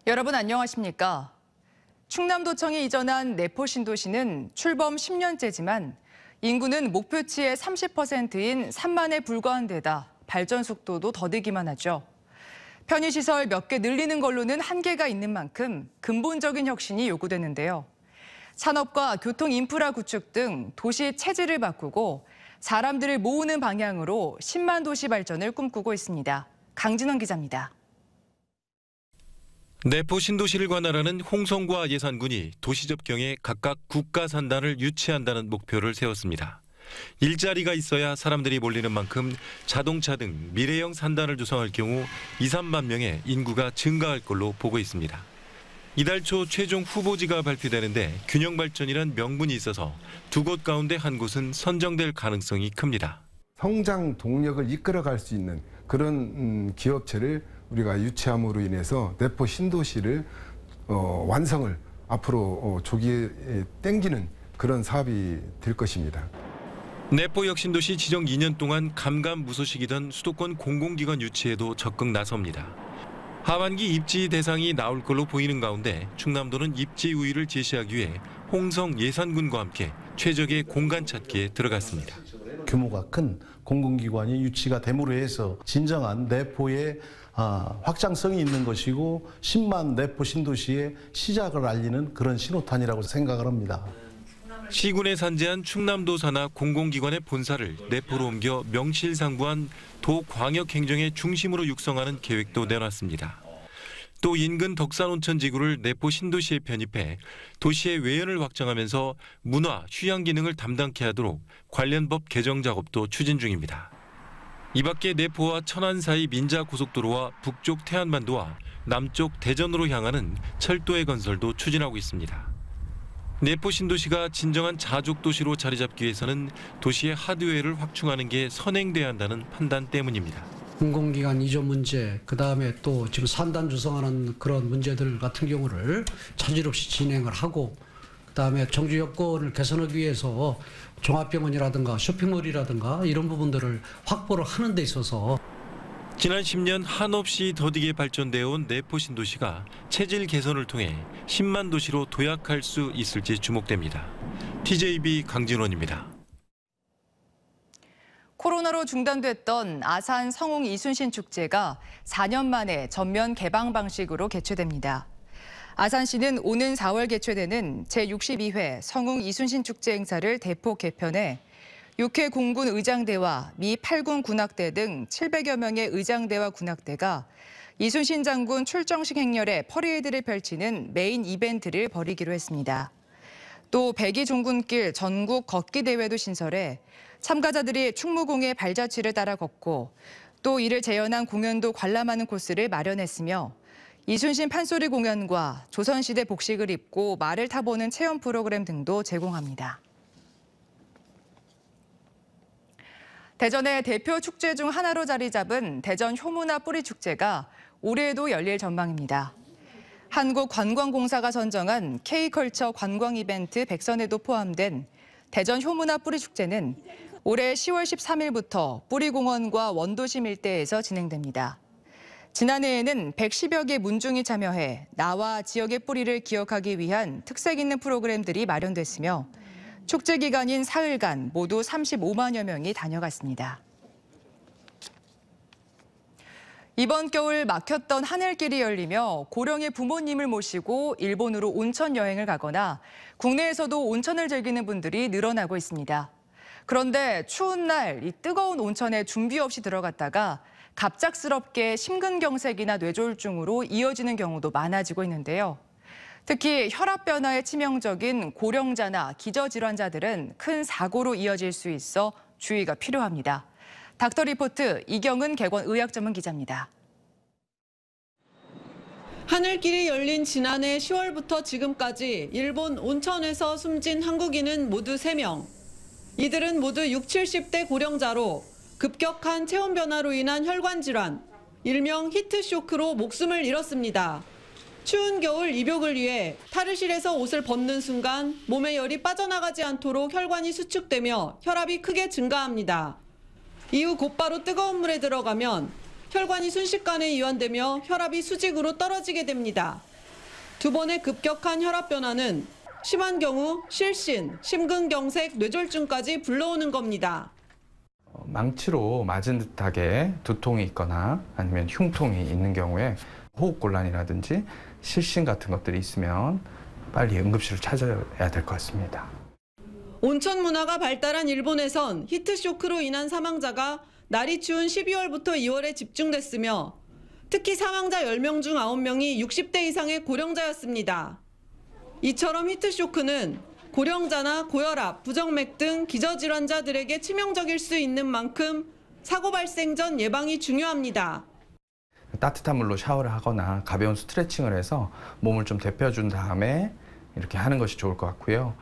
여러분 안녕하십니까? 충남도청이 이전한 내포 신도시는 출범 10년째지만 인구는 목표치의 30%인 3만에 불과한 데다 발전 속도도 더디기만 하죠. 편의시설 몇 개 늘리는 걸로는 한계가 있는 만큼 근본적인 혁신이 요구되는데요. 산업과 교통 인프라 구축 등 도시 체질을 바꾸고 사람들을 모으는 방향으로 10만 도시 발전을 꿈꾸고 있습니다. 강진원 기자입니다. 내포 신도시를 관할하는 홍성과 예산군이 도시 접경에 각각 국가산단을 유치한다는 목표를 세웠습니다. 일자리가 있어야 사람들이 몰리는 만큼 자동차 등 미래형 산단을 조성할 경우 2, 3만 명의 인구가 증가할 걸로 보고 있습니다. 이달 초 최종 후보지가 발표되는데 균형 발전이란 명분이 있어서 두 곳 가운데 한 곳은 선정될 가능성이 큽니다. 성장 동력을 이끌어갈 수 있는 그런 기업체를 우리가 유치함으로 인해서 내포 신도시를 완성을 앞으로 조기에 땡기는 그런 사업이 될 것입니다. 내포 혁신도시 지정 2년 동안 감감무소식이던 수도권 공공기관 유치에도 적극 나섭니다. 하반기 입지 대상이 나올 걸로 보이는 가운데 충남도는 입지 우위를 제시하기 위해 홍성 예산군과 함께 최적의 공간 찾기에 들어갔습니다. 규모가 큰 공공기관이 유치가 됨으로 해서 진정한 내포의 확장성이 있는 것이고 10만 내포 신도시의 시작을 알리는 그런 신호탄이라고 생각을 합니다. 시군에 산재한 충남도 산하 공공기관의 본사를 내포로 옮겨 명실상부한 도광역행정의 중심으로 육성하는 계획도 내놨습니다. 또 인근 덕산온천 지구를 내포 신도시에 편입해 도시의 외연을 확장하면서 문화, 휴양 기능을 담당케 하도록 관련 법 개정 작업도 추진 중입니다. 이 밖에 내포와 천안 사이 민자고속도로와 북쪽 태안반도와 남쪽 대전으로 향하는 철도의 건설도 추진하고 있습니다. 내포 신도시가 진정한 자족도시로 자리 잡기 위해서는 도시의 하드웨어를 확충하는 게 선행돼야 한다는 판단 때문입니다. 공공기관 이전 문제, 그다음에 또 지금 산단 조성하는 그런 문제들 같은 경우를 차질 없이 진행을 하고, 그다음에 정주 여건을 개선하기 위해서 종합병원이라든가 쇼핑몰이라든가 이런 부분들을 확보를 하는 데 있어서 지난 10년 한없이 더디게 발전되어 온 내포 신도시가 체질 개선을 통해 10만 도시로 도약할 수 있을지 주목됩니다. TJB 강진원입니다. 코로나로 중단됐던 아산 성웅 이순신 축제가 4년 만에 전면 개방 방식으로 개최됩니다. 아산시는 오는 4월 개최되는 제62회 성웅 이순신 축제 행사를 대폭 개편해 6회 공군 의장대와 미 8군 군악대 등 700여 명의 의장대와 군악대가 이순신 장군 출정식 행렬에 퍼레이드를 펼치는 메인 이벤트를 벌이기로 했습니다. 또 백이 종군길 전국 걷기 대회도 신설해 참가자들이 충무공의 발자취를 따라 걷고 또 이를 재현한 공연도 관람하는 코스를 마련했으며 이순신 판소리 공연과 조선시대 복식을 입고 말을 타보는 체험 프로그램 등도 제공합니다. 대전의 대표 축제 중 하나로 자리 잡은 대전 효문화 뿌리축제가 올해에도 열릴 전망입니다. 한국관광공사가 선정한 K컬처 관광 이벤트 백선에도 포함된 대전 효문화 뿌리축제는 올해 10월 13일부터 뿌리공원과 원도심 일대에서 진행됩니다. 지난해에는 110여 개 문중이 참여해 나와 지역의 뿌리를 기억하기 위한 특색 있는 프로그램들이 마련됐으며 축제 기간인 사흘간 모두 35만여 명이 다녀갔습니다. 이번 겨울 막혔던 하늘길이 열리며 고령의 부모님을 모시고 일본으로 온천 여행을 가거나 국내에서도 온천을 즐기는 분들이 늘어나고 있습니다. 그런데 추운 날 이 뜨거운 온천에 준비 없이 들어갔다가 갑작스럽게 심근경색이나 뇌졸중으로 이어지는 경우도 많아지고 있는데요. 특히 혈압 변화에 치명적인 고령자나 기저질환자들은 큰 사고로 이어질 수 있어 주의가 필요합니다. 닥터리포트 이경은 객원 의학전문 기자입니다. 하늘길이 열린 지난해 10월부터 지금까지 일본 온천에서 숨진 한국인은 모두 3명. 이들은 모두 60, 70대 고령자로 급격한 체온 변화로 인한 혈관 질환, 일명 히트쇼크로 목숨을 잃었습니다. 추운 겨울 입욕을 위해 탈의실에서 옷을 벗는 순간 몸에 열이 빠져나가지 않도록 혈관이 수축되며 혈압이 크게 증가합니다. 이후 곧바로 뜨거운 물에 들어가면 혈관이 순식간에 이완되며 혈압이 수직으로 떨어지게 됩니다. 두 번의 급격한 혈압 변화는 심한 경우 실신, 심근경색, 뇌졸중까지 불러오는 겁니다. 망치로 맞은 듯하게 두통이 있거나 아니면 흉통이 있는 경우에 호흡곤란이라든지 실신 같은 것들이 있으면 빨리 응급실을 찾아야 될 것 같습니다. 온천 문화가 발달한 일본에선 히트쇼크로 인한 사망자가 날이 추운 12월부터 2월에 집중됐으며 특히 사망자 10명 중 9명이 60대 이상의 고령자였습니다. 이처럼 히트쇼크는 고령자나 고혈압, 부정맥 등 기저질환자들에게 치명적일 수 있는 만큼 사고 발생 전 예방이 중요합니다. 따뜻한 물로 샤워를 하거나 가벼운 스트레칭을 해서 몸을 좀 데펴준 다음에 이렇게 하는 것이 좋을 것 같고요.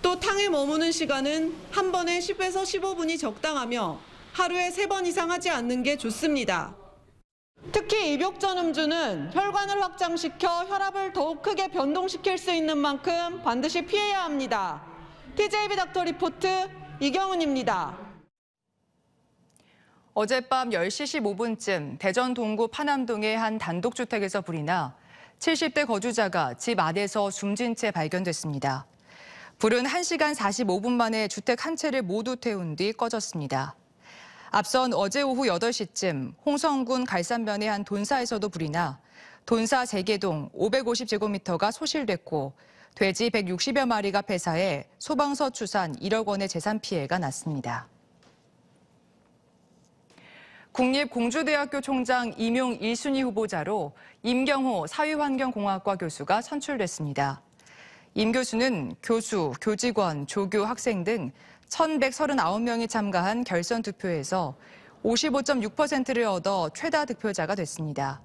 또 탕에 머무는 시간은 한 번에 10에서 15분이 적당하며 하루에 3번 이상 하지 않는 게 좋습니다. 특히 입욕전 음주는 혈관을 확장시켜 혈압을 더욱 크게 변동시킬 수 있는 만큼 반드시 피해야 합니다. TJB 닥터 리포트 이경은입니다. 어젯밤 10시 15분쯤 대전 동구 파남동의 한 단독주택에서 불이 나 70대 거주자가 집 안에서 숨진 채 발견됐습니다. 불은 1시간 45분 만에 주택 한 채를 모두 태운 뒤 꺼졌습니다. 앞선 어제 오후 8시쯤 홍성군 갈산면의 한 돈사에서도 불이 나 돈사 재개동 550제곱미터가 소실됐고 돼지 160여 마리가 폐사해 소방서 추산 1억 원의 재산 피해가 났습니다. 국립공주대학교 총장 임용 1순위 후보자로 임경호 사회환경공학과 교수가 선출됐습니다. 임 교수는 교수, 교직원, 조교, 학생 등 1,139명이 참가한 결선 투표에서 55.6%를 얻어 최다 득표자가 됐습니다.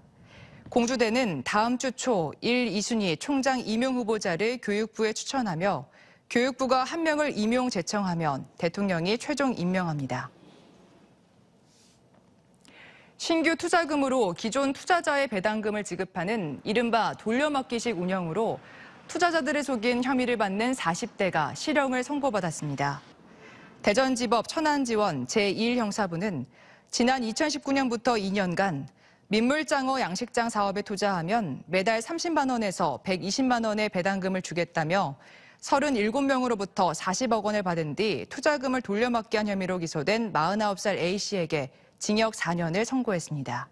공주대는 다음 주 초 1, 2순위 총장 임용 후보자를 교육부에 추천하며 교육부가 한 명을 임용 제청하면 대통령이 최종 임명합니다. 신규 투자금으로 기존 투자자의 배당금을 지급하는 이른바 돌려막기식 운영으로 투자자들을 속인 혐의를 받는 40대가 실형을 선고받았습니다. 대전지법 천안지원 제2형사부는 지난 2019년부터 2년간 민물장어 양식장 사업에 투자하면 매달 30만 원에서 120만 원의 배당금을 주겠다며 37명으로부터 40억 원을 받은 뒤 투자금을 돌려막기 한 혐의로 기소된 49살 A씨에게 징역 4년을 선고했습니다.